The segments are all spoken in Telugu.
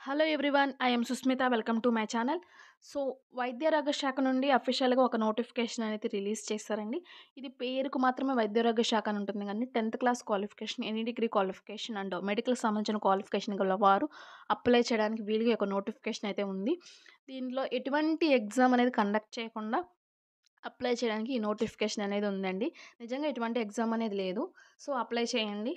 Hello everyone. I am Susmita. Welcome to my channel. So, వైద్యారోగ్య శాఖ నుండి అఫీషియల్‌గా ఒక నోటిఫికేషన్ అనేది రిలీజ్ చేశారండి. ఇది పేరుకు మాత్రమే వైద్యారోగ్య శాఖ అని ఉంటుంది గానీ 10థ్ class qualification, any degree qualification and మెడికల్‌కి సంబంధించిన క్వాలిఫికేషన్ గల వారు అప్లై చేయడానికి వీలుగా ఒక నోటిఫికేషన్ అయితే ఉంది. దీనిలో ఎటువంటి ఎగ్జామ్ అనేది కండక్ట్ చేయకుండా అప్లై చేయడానికి ఈ నోటిఫికేషన్ అనేది ఉందండి. నిజంగా ఎటువంటి ఎగ్జామ్ అనేది లేదు. సో, అప్లై చేయండి.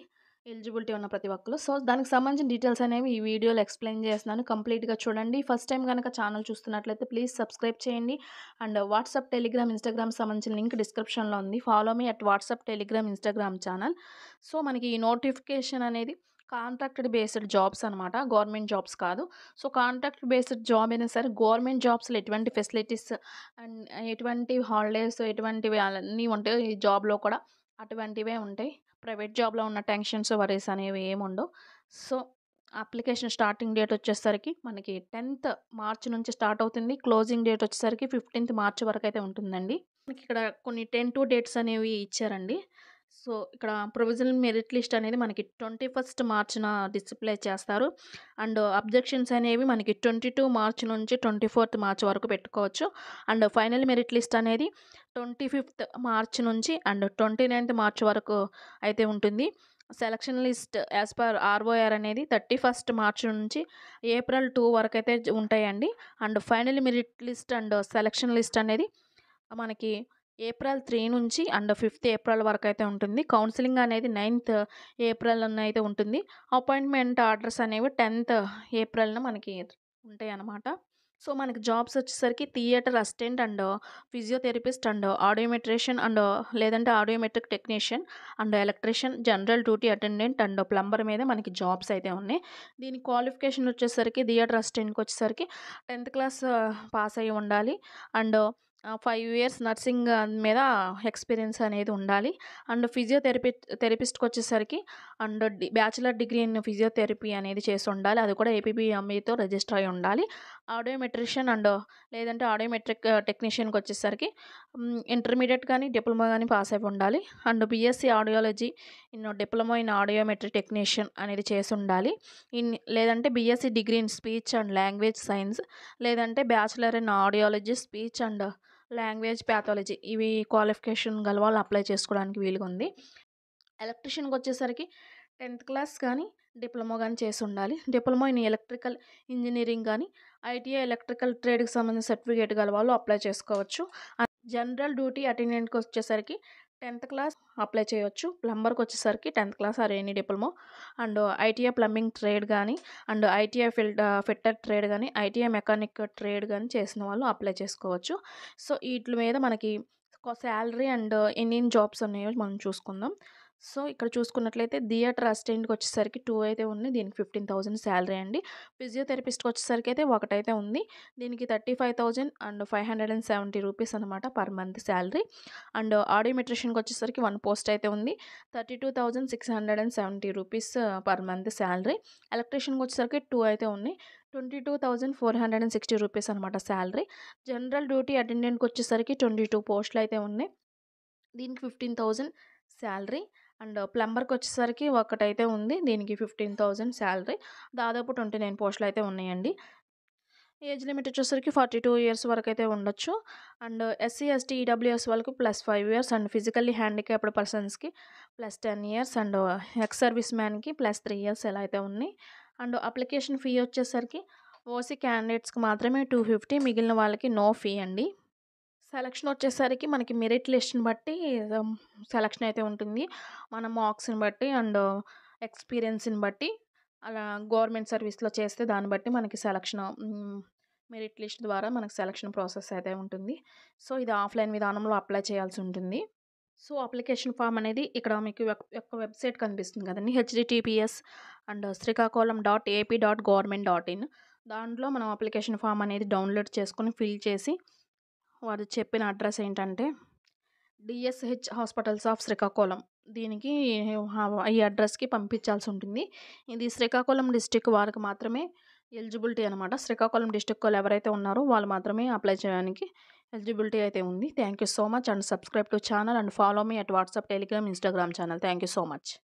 ఎలిజిబిలిటీ ఉన్న ప్రతి ఒక్కళ్ళు. సో, దానికి సంబంధించిన డీటెయిల్స్ అనేవి ఈ వీడియోలో ఎక్స్‌ప్లెయిన్ చేస్తున్నాను. కంప్లీట్‌గా చూడండి. ఫస్ట్ టైమ్ గనక ఛానల్ చూస్తున్నట్లయితే ప్లీజ్ సబ్స్క్రైబ్ చేయండి. అండ్ వాట్సాప్, టెలిగ్రామ్, ఇన్‌స్టాగ్రామ్ సంబంధించిన లింక్ డిస్క్రిప్షన్‌లో ఉంది. Follow me at WhatsApp, Telegram, Instagram channel. So, మనకి ఈ నోటిఫికేషన్ అనేది కాంట్రాక్టెడ్ బేస్డ్ జాబ్స్ అనమాట. గవర్నమెంట్ జాబ్స్ కాదు. సో, కాంట్రాక్ట్ బేస్డ్ జాబ్ అయినా సరే గవర్నమెంట్ జాబ్స్‌లో ఎటువంటి ఫెసిలిటీస్ అండ్ ఎటువంటి హాలిడేస్ ఎటువంటివి అన్నీ ఉంటాయో ఈ జాబ్‌లో కూడా అటువంటివే ఉంటాయి. ప్రైవేట్ జాబ్‌లో ఉన్న టెన్షన్స్, వరీస్ అనేవి ఏముండవు. సో, అప్లికేషన్ స్టార్టింగ్ డేట్ వచ్చేసరికి మనకి 10థ్ మార్చ్ నుంచి స్టార్ట్ అవుతుంది. క్లోజింగ్ డేట్ వచ్చేసరికి 15థ్ మార్చ్ వరకైతే ఉంటుందండి. మనకిక్కడ కొన్ని టెంటివ్ డేట్స్ అనేవి ఇచ్చారండి. సో, ఇక్కడ ప్రొవిజనల్ మెరిట్ లిస్ట్ అనేది మనకి 21st మార్చ్‌న డిస్‌ప్లే చేస్తారు. అండ్ అబ్జెక్షన్స్ అనేవి మనకి 22 మార్చ్ నుంచి 24th మార్చ్ వరకు పెట్టుకోవచ్చు. అండ్ ఫైనల్ మెరిట్ లిస్ట్ అనేది 25th మార్చ్ నుంచి అండ్ 29th మార్చ్ వరకు అయితే ఉంటుంది. Selection list as per ROR అనేది 31st మార్చ్ నుంచి ఏప్రిల్ 2 వరకైతే ఉంటాయండి. And final merit list and selection list అనేది మనకి ఏప్రిల్ 3 నుంచి అండ్ 5th ఏప్రిల్ వరకైతే ఉంటుంది. కౌన్సెలింగ్ అనేది 9th ఏప్రిల్‌న అయితే ఉంటుంది. అపాయింట్మెంట్ ఆర్డర్స్ అనేవి 10th ఏప్రిల్‌న మనకి ఉంటాయన్నమాట. సో, మనకి జాబ్స్ వచ్చేసరికి theatre assistant and physiotherapist and audiometrician and లేదంటే audiometric technician and electrician, general duty attendant and plumber మీద మనకి జాబ్స్ అయితే ఉన్నాయి. దీని క్వాలిఫికేషన్ వచ్చేసరికి థియేటర్ అసిస్టెంట్‌కి వచ్చేసరికి 10th క్లాస్ పాస్ అయ్యి ఉండాలి. అండ్ 5 ఇయర్స్ నర్సింగ్ మీద ఎక్స్‌పీరియన్స్ అనేది ఉండాలి. అండ్ థెరపిస్ట్‌కి వచ్చేసరికి and bachelor degree in physiotherapy అనేది చేసి ఉండాలి. అది కూడా ఏపీపీఎంఈతో రిజిస్టర్ అయ్యి ఉండాలి. ఆడియోమెట్రిషియన్ అండ్ లేదంటే ఆడియోమెట్రిక్ టెక్నీషియన్‌కి వచ్చేసరికి ఇంటర్మీడియేట్ కానీ, డిప్లొమా గానీ పాస్ అయి ఉండాలి. And BSc audiology in diploma in audiometric technician అనేది చేసి ఉండాలి. లేదంటే BSc degree in speech and language science లేదంటే bachelor in audiology, speech and language pathology ఇవి క్వాలిఫికేషన్ గల వాళ్ళు అప్లై చేసుకోవడానికి వీలుగా ఉంది. ఎలక్ట్రీషియన్‌కి వచ్చేసరికి 10th క్లాస్ కానీ, డిప్లొమా గానీ చేసి ఉండాలి. డిప్లొమా ఇన్ ఎలక్ట్రికల్ ఇంజినీరింగ్ గానీ, ఐటీఐ ఎలక్ట్రికల్ ట్రేడ్‌కి సంబంధించిన సర్టిఫికేట్ గల వాళ్ళు అప్లై చేసుకోవచ్చు. జనరల్ డ్యూటీ అటెండెంట్‌కి వచ్చేసరికి 10th క్లాస్ అప్లై చేయొచ్చు. ప్లంబర్‌కి వచ్చేసరికి 10th class or any diploma and ITI plumbing trade గానీ అండ్ ఐటీఐ ఫిట్టర్ ట్రేడ్ గానీ, ఐటీఐ మెకానిక్ ట్రేడ్ గానీ చేసిన వాళ్ళు అప్లై చేసుకోవచ్చు. సో, ఈట్ల మీద మనకి సాలరీ అండ్ ఎన్ని జాబ్స్ ఉన్నాయో మనం చూసుకుందాం. సో, ఇక్కడ చూసుకున్నట్లయితే థియేటర్ అసిస్టెంట్‌కి వచ్చేసరికి 2 అయితే ఉన్నాయి. దీనికి 15,000 సాలరీ అండి. ఫిజియోథెరపిస్ట్‌కి వచ్చేసరికి అయితే ఒకటైతే ఉంది. దీనికి 35,570 రూపీస్ అనమాట పర్ మంత్ సాలరీ. అండ్ ఆడియోమెట్రిషియన్‌కి వచ్చేసరికి 1 పోస్ట్ అయితే ఉంది. 32,670 రూపీస్ పర్ మంత్ సాలరీ. ఎలక్ట్రీషియన్‌కి వచ్చేసరికి 2 అయితే ఉన్నాయి. 22,460 రూపీస్ అనమాట సాలరీ. జనరల్ డ్యూటీ అటెండెంట్‌కి వచ్చేసరికి 22 పోస్టులు అయితే ఉన్నాయి. దీనికి 15,000 సాలరీ. అండ్ ప్లంబర్‌కి వచ్చేసరికి ఒకటైతే ఉంది. దీనికి 15,000 సాలరీ. దాదాపు 29 పోస్టులు అయితే ఉన్నాయండి. ఏజ్ లిమిట్ వచ్చేసరికి 42 ఇయర్స్ వరకైతే ఉండొచ్చు. అండ్ ఎస్సీ, ఎస్టీ, ఈడబ్ల్యూఎస్ వాళ్ళకి +5 ఇయర్స్ అండ్ ఫిజికల్లీ హ్యాండిక్యాప్డ్ పర్సన్స్‌కి +10 ఇయర్స్ అండ్ ఎక్స్ సర్వీస్ మ్యాన్‌కి +3 ఇయర్స్ ఇలా అయితే ఉన్నాయి. అండ్ అప్లికేషన్ ఫీ వచ్చేసరికి ఓసీ క్యాండిడేట్స్‌కి మాత్రమే 250, మిగిలిన వాళ్ళకి నో ఫీ అండి. సెలక్షన్ వచ్చేసరికి మనకి మెరిట్ లిస్ట్‌ని బట్టి సెలక్షన్ అయితే ఉంటుంది. మన మార్క్స్‌ని బట్టి అండ్ ఎక్స్‌పీరియన్స్‌ని బట్టి అలా గవర్నమెంట్ సర్వీస్‌లో చేస్తే దాన్ని బట్టి మనకి మెరిట్ లిస్ట్ ద్వారా మనకి సెలక్షన్ ప్రాసెస్ అయితే ఉంటుంది. సో, ఇది ఆఫ్‌లైన్ విధానంలో అప్లై చేయాల్సి ఉంటుంది. సో, అప్లికేషన్ ఫామ్ అనేది ఇక్కడ మీకు ఒక వెబ్‌సైట్ కనిపిస్తుంది కదండీ! https అండ్ srikakulam.ap.government.in దాంట్లో మనం అప్లికేషన్ ఫామ్ అనేది డౌన్‌లోడ్ చేసుకొని ఫిల్ చేసి వారు చెప్పిన అడ్రస్ ఏంటంటే డిఎస్‌హెచ్ హాస్పిటల్స్ ఆఫ్ శ్రీకాకుళం. దీనికి ఈ అడ్రస్‌కి పంపించాల్సి ఉంటుంది. ఇది శ్రీకాకుళం డిస్ట్రిక్ట్ వారికి మాత్రమే ఎలిజిబిలిటీ అనమాట. శ్రీకాకుళం డిస్ట్రిక్ట్ ఎవరైతే ఉన్నారో వాళ్ళు మాత్రమే అప్లై చేయడానికి ఎలిజిబిలిటీ అయితే ఉంది. Thank you so much and subscribe to channel and follow me at WhatsApp, Telegram, Instagram channel. Thank you so much.